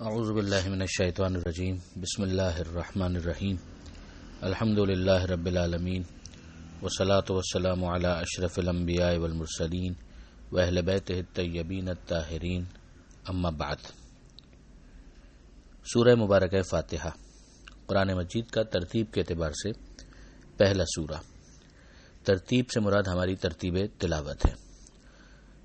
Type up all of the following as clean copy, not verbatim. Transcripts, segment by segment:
اعوذ باللہ من الشیطان الرجیم بسم اللہ الرحمن الرحیم الحمد للہ رب العالمین والصلاة والسلام علی اشرف الانبیاء والمرسلین واہل بیتہ الطیبین الطاہرین اما بعد۔ سورہ مبارکہ فاتحہ قرآن مجید کا ترتیب کے اعتبار سے پہلا سورہ۔ ترتیب سے مراد ہماری ترتیب تلاوت ہے۔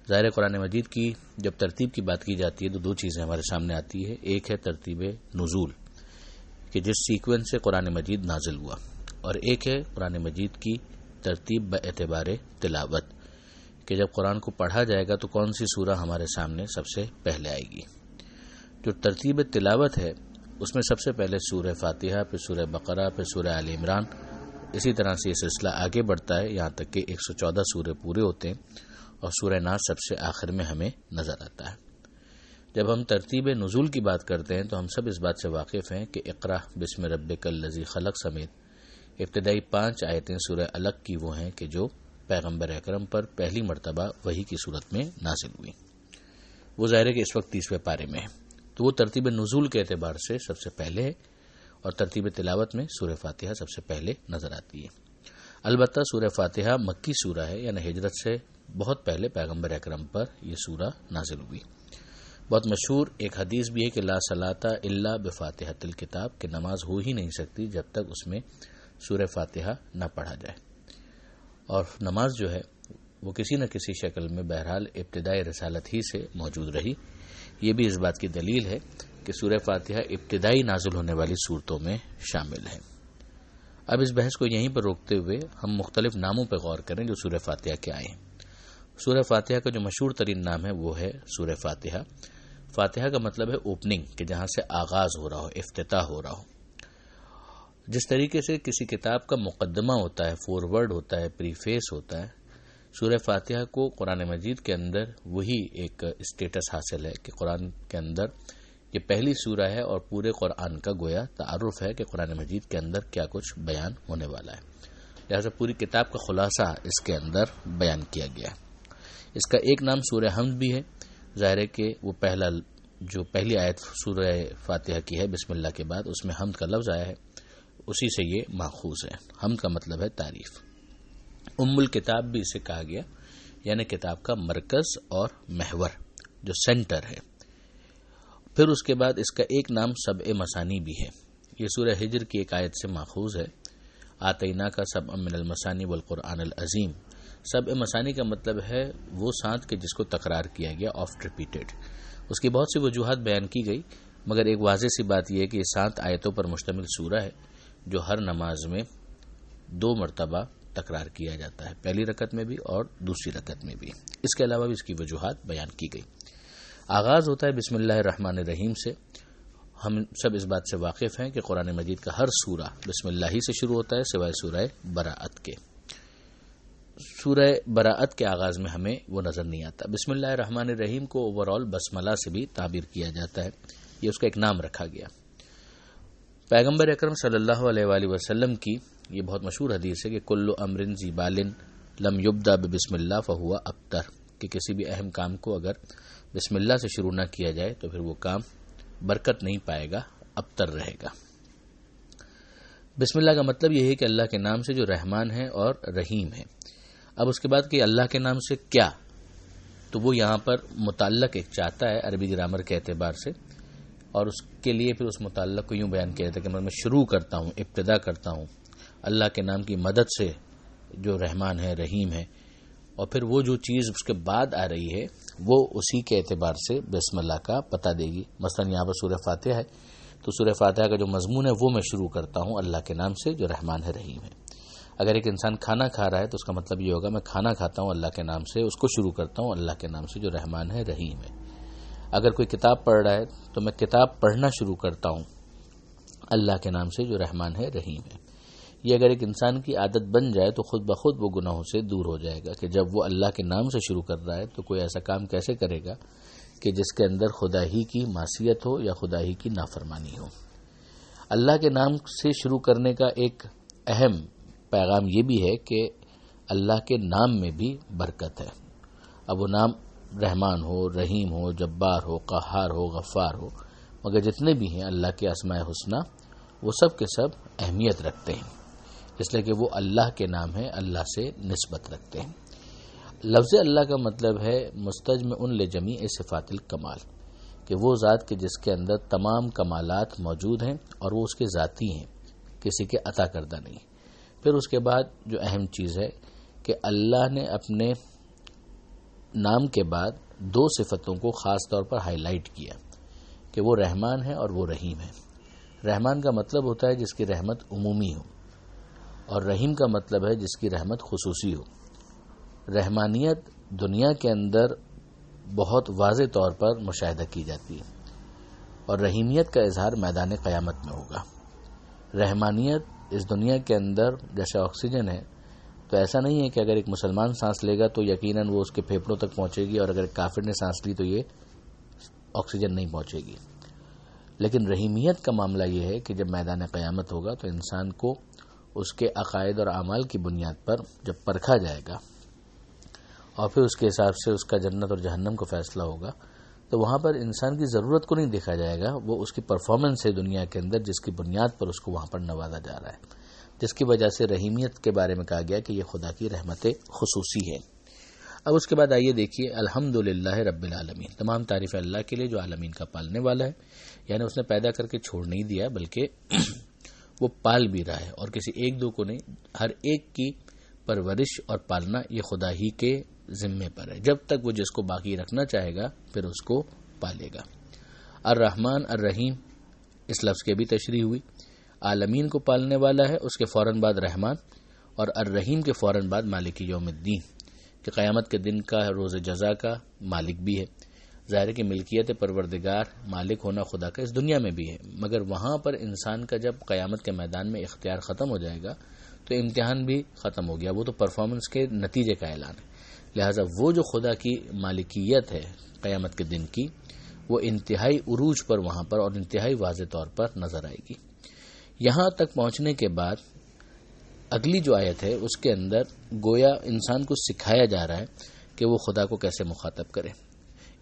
ظاہر قرآن مجید کی جب ترتیب کی بات کی جاتی ہے تو دو چیزیں ہمارے سامنے آتی ہے۔ ایک ہے ترتیب نزول کہ جس سیکوینس سے قرآن مجید نازل ہوا، اور ایک ہے قرآن مجید کی ترتیب باعتبار تلاوت کہ جب قرآن کو پڑھا جائے گا تو کون سی سورہ ہمارے سامنے سب سے پہلے آئے گی۔ جو ترتیب تلاوت ہے اس میں سب سے پہلے سورہ فاتحہ، پھر سورہ بقرہ، پھر سورہ آل عمران، اسی طرح سے یہ سلسلہ آگے بڑھتا ہے یہاں تک کہ 114 سورے پورے ہوتے ہیں، اور سورہ ناس سب سے آخر میں ہمیں نظر آتا ہے۔ جب ہم ترتیب نزول کی بات کرتے ہیں تو ہم سب اس بات سے واقف ہیں کہ اقرا بسم ربک الذی خلق سمیت ابتدائی 5 آیتیں سورہ علق کی وہ ہیں کہ جو پیغمبر اکرم پر پہلی مرتبہ وحی کی صورت میں نازل ہوئی۔ وہ ظاہر ہے کہ اس وقت 30ویں پارے میں ہے، تو وہ ترتیب نزول کے اعتبار سے سب سے پہلے ہے، اور ترتیب تلاوت میں سورہ فاتحہ سب سے پہلے نظر آتی ہے۔ البتہ سورہ فاتحہ مکی سورہ ہے، یعنی ہجرت سے بہت پہلے پیغمبر اکرم پر یہ سورہ نازل ہوئی۔ بہت مشہور ایک حدیث بھی ہے کہ لا صلاۃ الا بفاتحۃ الکتاب، کہ نماز ہو ہی نہیں سکتی جب تک اس میں سورہ فاتحہ نہ پڑھا جائے، اور نماز جو ہے وہ کسی نہ کسی شکل میں بہرحال ابتدائی رسالت ہی سے موجود رہی۔ یہ بھی اس بات کی دلیل ہے کہ سورہ فاتحہ ابتدائی نازل ہونے والی صورتوں میں شامل ہے۔ اب اس بحث کو یہیں پر روکتے ہوئے ہم مختلف ناموں پر غور کریں جو سورہ فاتحہ کے آئے ہیں۔ سورہ فاتحہ کا جو مشہور ترین نام ہے وہ ہے سورہ فاتحہ۔ فاتحہ کا مطلب ہے اوپننگ، کہ جہاں سے آغاز ہو رہا ہو، افتتاح ہو رہا ہو۔ جس طریقے سے کسی کتاب کا مقدمہ ہوتا ہے، فورورڈ ہوتا ہے، پریفیس ہوتا ہے، سورہ فاتحہ کو قرآن مجید کے اندر وہی ایک اسٹیٹس حاصل ہے کہ قرآن کے اندر یہ پہلی سورہ ہے اور پورے قرآن کا گویا تعارف ہے کہ قرآن مجید کے اندر کیا کچھ بیان ہونے والا ہے، لہذا پوری کتاب کا خلاصہ اس کے اندر بیان کیا گیا ہے۔ اس کا ایک نام سورہ حمد بھی ہے۔ ظاہر ہے کہ وہ پہلی آیت سورہ فاتحہ کی ہے بسم اللہ کے بعد، اس میں حمد کا لفظ آیا ہے، اسی سے یہ ماخوذ ہے۔ حمد کا مطلب ہے تعریف۔ ام الکتاب بھی اسے کہا گیا، یعنی کتاب کا مرکز اور محور جو سینٹر ہے۔ پھر اس کے بعد اس کا ایک نام سبع مثانی بھی ہے۔ یہ سورہ ہجر کی ایک آیت سے ماخوذ ہے، آتینا کا سبع من المثانی والقرآن العظیم۔ سبع مثانی کا مطلب ہے وہ ساتھ کہ جس کو تکرار کیا گیا، آفٹ ریپیٹڈ۔ اس کی بہت سی وجوہات بیان کی گئی، مگر ایک واضح سی بات یہ ہے کہ یہ 7 آیتوں پر مشتمل سورہ ہے جو ہر نماز میں 2 مرتبہ تکرار کیا جاتا ہے، پہلی رکعت میں بھی اور دوسری رکعت میں بھی۔ اس کے علاوہ بھی اس کی وجوہات بیان کی گئی۔ آغاز ہوتا ہے بسم اللہ الرحمن الرحیم سے۔ ہم سب اس بات سے واقف ہیں کہ قرآن مجید کا ہر سورہ بسم اللہ ہی سے شروع ہوتا ہے سوائے سورہ براءت کے۔ سورہ براءت کے آغاز میں ہمیں وہ نظر نہیں آتا۔ بسم اللہ الرحمن الرحیم کو اوورال بسملہ سے بھی تعبیر کیا جاتا ہے، یہ اس کا ایک نام رکھا گیا۔ پیغمبر اکرم صلی اللہ علیہ وآلہ وسلم کی یہ بہت مشہور حدیث ہے کہ کل امر ذی بال لم یبدأ بسم اللہ فہو ابتر، کہ کسی بھی اہم کام کو اگر بسم اللہ سے شروع نہ کیا جائے تو پھر وہ کام برکت نہیں پائے گا، ابتر رہے گا۔ بسم اللہ کا مطلب یہ ہے کہ اللہ کے نام سے جو رحمان ہے اور رحیم ہے۔ اب اس کے بعد کہ اللہ کے نام سے کیا، تو وہ یہاں پر متعلق ایک چاہتا ہے عربی گرامر کے اعتبار سے، اور اس کے لیے پھر اس متعلق کو یوں بیان کیا جاتا ہے کہ میں شروع کرتا ہوں، ابتدا کرتا ہوں اللہ کے نام کی مدد سے جو رحمان ہے، رحیم ہے، اور پھر وہ جو چیز اس کے بعد آ رہی ہے وہ اسی کے اعتبار سے بسم اللہ کا پتہ دے گی۔ مثلا یہاں پر سورہ فاتحہ ہے تو سورہ فاتحہ کا جو مضمون ہے وہ میں شروع کرتا ہوں اللہ کے نام سے جو رحمان ہے، رحیم ہے۔ اگر ایک انسان کھانا کھا رہا ہے تو اس کا مطلب یہ ہوگا میں کھانا کھاتا ہوں اللہ کے نام سے، اس کو شروع کرتا ہوں اللہ کے نام سے جو رحمان ہے، رحیم ہے۔ اگر کوئی کتاب پڑھ رہا ہے تو میں کتاب پڑھنا شروع کرتا ہوں اللہ کے نام سے جو رحمان ہے، رحیم ہے۔ یہ اگر ایک انسان کی عادت بن جائے تو خود بخود وہ گناہوں سے دور ہو جائے گا، کہ جب وہ اللہ کے نام سے شروع کر رہا ہے تو کوئی ایسا کام کیسے کرے گا کہ جس کے اندر خدا ہی کی معصیت ہو یا خدا ہی کی نافرمانی ہو۔ اللہ کے نام سے شروع کرنے کا ایک اہم پیغام یہ بھی ہے کہ اللہ کے نام میں بھی برکت ہے۔ اب وہ نام رحمان ہو، رحیم ہو، جبار ہو، قہار ہو، غفار ہو، مگر جتنے بھی ہیں اللہ کے اسماء حسنی وہ سب کے سب اہمیت رکھتے ہیں، اس لیے کہ وہ اللہ کے نام ہے، اللہ سے نسبت رکھتے ہیں۔ لفظ اللہ کا مطلب ہے مستجمع لجمیع صفات الکمال، کہ وہ ذات کے جس کے اندر تمام کمالات موجود ہیں اور وہ اس کے ذاتی ہیں، کسی کے عطا کردہ نہیں۔ پھر اس کے بعد جو اہم چیز ہے کہ اللہ نے اپنے نام کے بعد دو صفتوں کو خاص طور پر ہائی لائٹ کیا کہ وہ رحمان ہے اور وہ رحیم ہے۔ رحمان کا مطلب ہوتا ہے جس کی رحمت عمومی ہو، اور رحیم کا مطلب ہے جس کی رحمت خصوصی ہو۔ رحمانیت دنیا کے اندر بہت واضح طور پر مشاہدہ کی جاتی ہے، اور رحیمیت کا اظہار میدان قیامت میں ہوگا۔ رحمانیت اس دنیا کے اندر جیسے آکسیجن ہے، تو ایسا نہیں ہے کہ اگر ایک مسلمان سانس لے گا تو یقیناً وہ اس کے پھیپھڑوں تک پہنچے گی، اور اگر ایک کافر نے سانس لی تو یہ آکسیجن نہیں پہنچے گی۔ لیکن رحیمیت کا معاملہ یہ ہے کہ جب میدان قیامت ہوگا تو انسان کو اس کے عقائد اور اعمال کی بنیاد پر جب پرکھا جائے گا اور پھر اس کے حساب سے اس کا جنت اور جہنم کا فیصلہ ہوگا، تو وہاں پر انسان کی ضرورت کو نہیں دیکھا جائے گا، وہ اس کی پرفارمنس ہے دنیا کے اندر جس کی بنیاد پر اس کو وہاں پر نوازا جا رہا ہے، جس کی وجہ سے رحیمیت کے بارے میں کہا گیا کہ یہ خدا کی رحمت خصوصی ہے۔ اب اس کے بعد آئیے دیکھیے الحمدللہ رب العالمین، تمام تعریف اللہ کے لیے جو عالمین کا پالنے والا ہے، یعنی اس نے پیدا کر کے چھوڑ نہیں دیا بلکہ وہ پال بھی رہا ہے، اور کسی ایک دو کو نہیں، ہر ایک کی پرورش اور پالنا یہ خدا ہی کے ذمے پر ہے۔ جب تک وہ جس کو باقی رکھنا چاہے گا پھر اس کو پالے گا۔ الرحمن الرحیم اس لفظ کے بھی تشریح ہوئی، عالمین کو پالنے والا ہے، اس کے فوراً بعد رحمان، اور الرحیم کے فوراً بعد مالک یوم الدین، کہ قیامت کے دن کا روز جزا کا مالک بھی ہے۔ ظاہر کی ملکیت پروردگار مالک ہونا خدا کا اس دنیا میں بھی ہے، مگر وہاں پر انسان کا جب قیامت کے میدان میں اختیار ختم ہو جائے گا تو امتحان بھی ختم ہو گیا، وہ تو پرفارمنس کے نتیجے کا اعلان ہے۔ لہٰذا وہ جو خدا کی مالکیت ہے قیامت کے دن کی، وہ انتہائی عروج پر وہاں پر اور انتہائی واضح طور پر نظر آئے گی۔ یہاں تک پہنچنے کے بعد اگلی جو آیت ہے اس کے اندر گویا انسان کو سکھایا جا رہا ہے کہ وہ خدا کو کیسے مخاطب کرے۔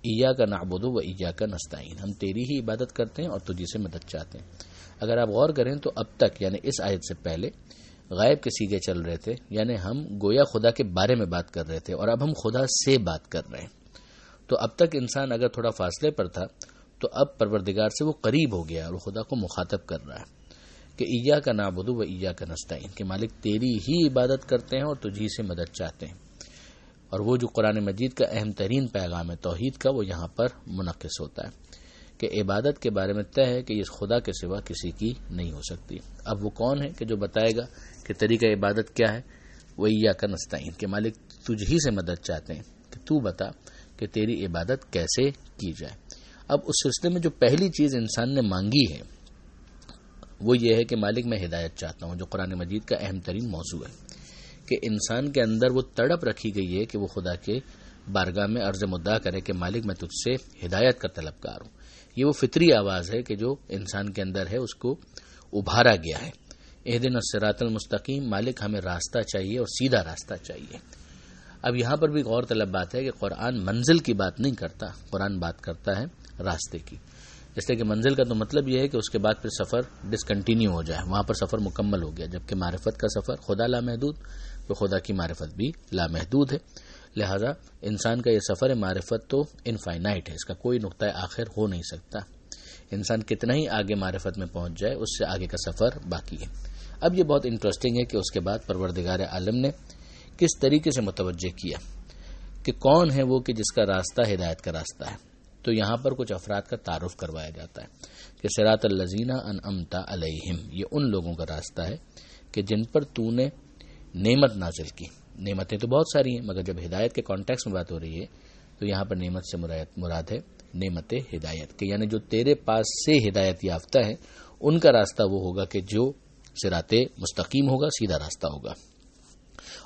ایاک نعبد و ایاک نستعین، ہم تیری ہی عبادت کرتے ہیں اور تجھی سے مدد چاہتے ہیں۔ اگر آپ غور کریں تو اب تک یعنی اس آیت سے پہلے غائب کے سیغے چل رہے تھے، یعنی ہم گویا خدا کے بارے میں بات کر رہے تھے، اور اب ہم خدا سے بات کر رہے ہیں۔ تو اب تک انسان اگر تھوڑا فاصلے پر تھا تو اب پروردگار سے وہ قریب ہو گیا اور وہ خدا کو مخاطب کر رہا ہے کہ ایاک نعبد و ایاک نستعین، کہ مالک تیری ہی عبادت کرتے ہیں اور تجھی سے مدد چاہتے ہیں۔ اور وہ جو قرآن مجید کا اہم ترین پیغام ہے توحید کا، وہ یہاں پر منعکس ہوتا ہے کہ عبادت کے بارے میں طے ہے کہ یہ خدا کے سوا کسی کی نہیں ہو سکتی۔ اب وہ کون ہے کہ جو بتائے گا کہ طریقہ عبادت کیا ہے؟ وہ ایاک نستعین، کہ مالک تجھ ہی سے مدد چاہتے ہیں کہ تو بتا کہ تیری عبادت کیسے کی جائے۔ اب اس سلسلے میں جو پہلی چیز انسان نے مانگی ہے وہ یہ ہے کہ مالک میں ہدایت چاہتا ہوں، جو قرآن مجید کا اہم ترین موضوع ہے کہ انسان کے اندر وہ تڑپ رکھی گئی ہے کہ وہ خدا کے بارگاہ میں عرض مدعا کرے کہ مالک میں تجھ سے ہدایت کا طلبگار ہوں۔ یہ وہ فطری آواز ہے کہ جو انسان کے اندر ہے، اس کو ابھارا گیا ہے۔ اہدنا الصراط المستقیم، مالک ہمیں راستہ چاہیے اور سیدھا راستہ چاہیے۔ اب یہاں پر بھی غور طلب بات ہے کہ قرآن منزل کی بات نہیں کرتا، قرآن بات کرتا ہے راستے کی، اس لیے کہ منزل کا تو مطلب یہ ہے کہ اس کے بعد پھر سفر ڈسکنٹینیو ہو جائے، وہاں پر سفر مکمل ہو گیا، جبکہ معرفت کا سفر خدا لامحدود، تو خدا کی معرفت بھی لامحدود ہے۔ لہذا انسان کا یہ سفر معرفت تو انفائنائٹ ہے، اس کا کوئی نقطہ آخر ہو نہیں سکتا۔ انسان کتنا ہی آگے معرفت میں پہنچ جائے، اس سے آگے کا سفر باقی ہے۔ اب یہ بہت انٹرسٹنگ ہے کہ اس کے بعد پروردگار عالم نے کس طریقے سے متوجہ کیا کہ کون ہے وہ کہ جس کا راستہ ہدایت کا راستہ ہے۔ تو یہاں پر کچھ افراد کا تعارف کروایا جاتا ہے کہ صراط الذین انعمت علیہم، یہ ان لوگوں کا راستہ ہے کہ جن پر تو نے نعمت نازل کی۔ نعمتیں تو بہت ساری ہیں، مگر جب ہدایت کے کانٹیکس میں بات ہو رہی ہے تو یہاں پر نعمت سے مراد ہے نعمت ہدایت، کہ یعنی جو تیرے پاس سے ہدایت یافتہ ہے ان کا راستہ وہ ہوگا کہ جو صراط مستقیم ہوگا، سیدھا راستہ ہوگا۔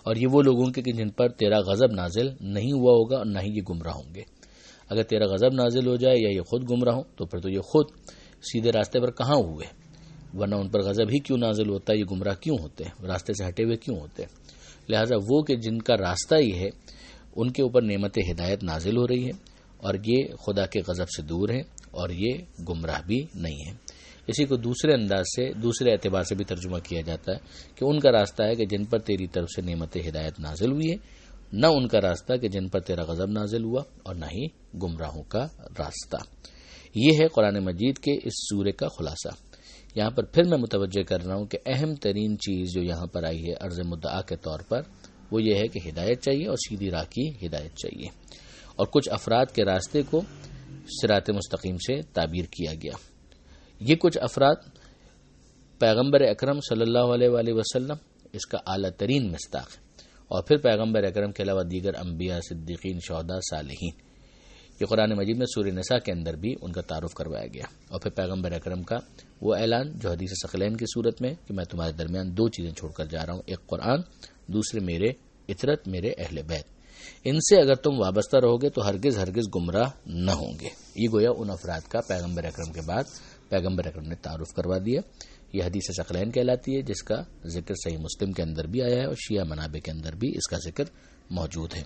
اور یہ وہ لوگوں کے کہ جن پر تیرا غضب نازل نہیں ہوا ہوگا اور نہ ہی یہ گمراہ ہوں گے۔ اگر تیرا غضب نازل ہو جائے یا یہ خود گمراہ ہوں تو پھر تو یہ خود سیدھے راستے پر کہاں ہوئے، ورنہ ان پر غضب ہی کیوں نازل ہوتا ہے، یہ گمراہ کیوں ہوتے، راستے سے ہٹے ہوئے کیوں ہوتے۔ لہٰذا وہ کہ جن کا راستہ ہی ہے ان کے اوپر نعمت ہدایت نازل ہو رہی ہے اور یہ خدا کے غضب سے دور ہیں اور یہ گمراہ بھی نہیں ہے۔ اسی کو دوسرے انداز سے، دوسرے اعتبار سے بھی ترجمہ کیا جاتا ہے کہ ان کا راستہ ہے کہ جن پر تیری طرف سے نعمت ہدایت نازل ہوئی ہے، نہ ان کا راستہ کہ جن پر تیرا غضب نازل ہوا، اور نہ ہی گمراہوں کا راستہ۔ یہ ہے قرآن مجید کے اس سورے کا خلاصہ۔ یہاں پر پھر میں متوجہ کر رہا ہوں کہ اہم ترین چیز جو یہاں پر آئی ہے عرض مدعا کے طور پر، وہ یہ ہے کہ ہدایت چاہیے اور سیدھی راہ کی ہدایت چاہیے، اور کچھ افراد کے راستے کو صراط مستقیم سے تعبیر کیا گیا۔ یہ کچھ افراد پیغمبر اکرم صلی اللہ علیہ وآلہ وسلم اس کا اعلیٰ ترین مصداق ہے، اور پھر پیغمبر اکرم کے علاوہ دیگر انبیاء، صدیقین، شہداء، صالحین۔ یہ قرآن مجید میں سورہ نساء کے اندر بھی ان کا تعارف کروایا گیا، اور پھر پیغمبر اکرم کا وہ اعلان جو حدیث ثقلین کی صورت میں کہ میں تمہارے درمیان دو چیزیں چھوڑ کر جا رہا ہوں، ایک قرآن، دوسرے میرے اطرت، میرے اہل بیت، ان سے اگر تم وابستہ رہو گے تو ہرگز ہرگز گمراہ نہ ہوں گے۔ یہ گویا ان افراد کا پیغمبر اکرم کے بعد پیغمبر اکرم نے تعارف کروا دیا۔ یہ حدیث ثقلین کہلاتی ہے، جس کا ذکر صحیح مسلم کے اندر بھی آیا ہے اور شیعہ منابع کے اندر بھی اس کا ذکر موجود ہے۔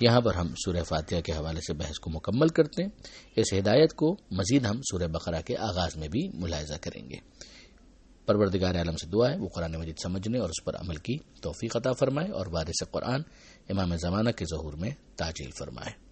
یہاں پر ہم سورہ فاتحہ کے حوالے سے بحث کو مکمل کرتے ہیں۔ اس ہدایت کو مزید ہم سورہ بقرہ کے آغاز میں بھی ملاحظہ کریں گے۔ پروردگار عالم سے دعا ہے وہ قرآن مجید سمجھنے اور اس پر عمل کی توفیق عطا فرمائے، اور وارث قرآن امام زمانہ کے ظہور میں تعجیل فرمائے۔